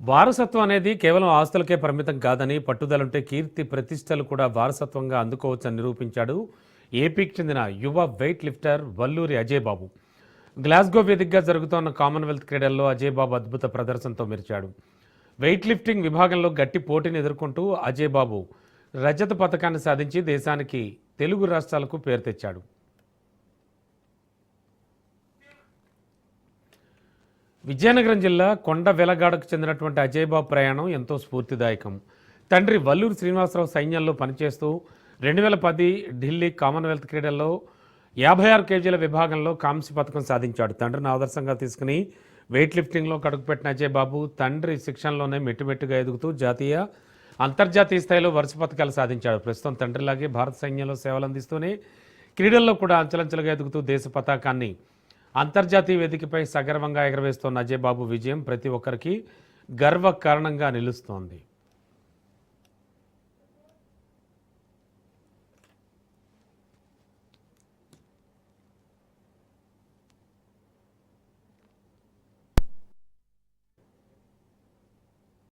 వారసత్వం అనేది కేవలం ఆస్తులకే పరిమితం కాదని, పట్టుదలుంటే కీర్తి ప్రతిష్టలు కూడా వారసత్వంగా అందుకోవచ్చని నిరూపించాడు ఏపీకి చెందిన యువ వెయిట్ లిఫ్టర్ వల్లూరి అజయ్ బాబు. గ్లాస్గో వేదికగా జరుగుతోన్న కామన్వెల్త్ క్రీడల్లో అజయ్ బాబు అద్భుత ప్రదర్శనతో మెరిచాడు. వెయిట్ లిఫ్టింగ్ విభాగంలో గట్టి పోటీని ఎదుర్కొంటూ అజయ్ బాబు రజత పథకాన్ని సాధించి దేశానికి, తెలుగు రాష్ట్రాలకు పేరు తెచ్చాడు. విజయనగరం జిల్లా కొండ వెలగాడకు చెందినటువంటి అజయ్ బాబు ప్రయాణం ఎంతో స్ఫూర్తిదాయకం. తండ్రి వల్లూరి శ్రీనివాసరావు సైన్యంలో పనిచేస్తూ 2010 ఢిల్లీ కామన్వెల్త్ క్రీడల్లో 56 కేజీల విభాగంలో కాంస్య పథకం సాధించాడు. తండ్రిని ఆదర్శంగా తీసుకుని వెయిట్ లిఫ్టింగ్లో కడుగుపెట్టిన అజయ్ బాబు తండ్రి శిక్షణలోనే మెట్టుమెట్టుగా ఎదుగుతూ జాతీయ, అంతర్జాతీయ స్థాయిలో వరుస పథకాలు సాధించాడు. ప్రస్తుతం తండ్రిలాగే భారత సైన్యంలో సేవలు అందిస్తూనే క్రీడల్లో కూడా అంచెలంచెలుగా ఎదుగుతూ దేశ పతాకాన్ని అంతర్జాతీయ వేదికపై సగర్వంగా ఎగరవేస్తున్న అజయ్ బాబు విజయం ప్రతి ఒక్కరికి గర్వ కారణంగా నిలుస్తోంది.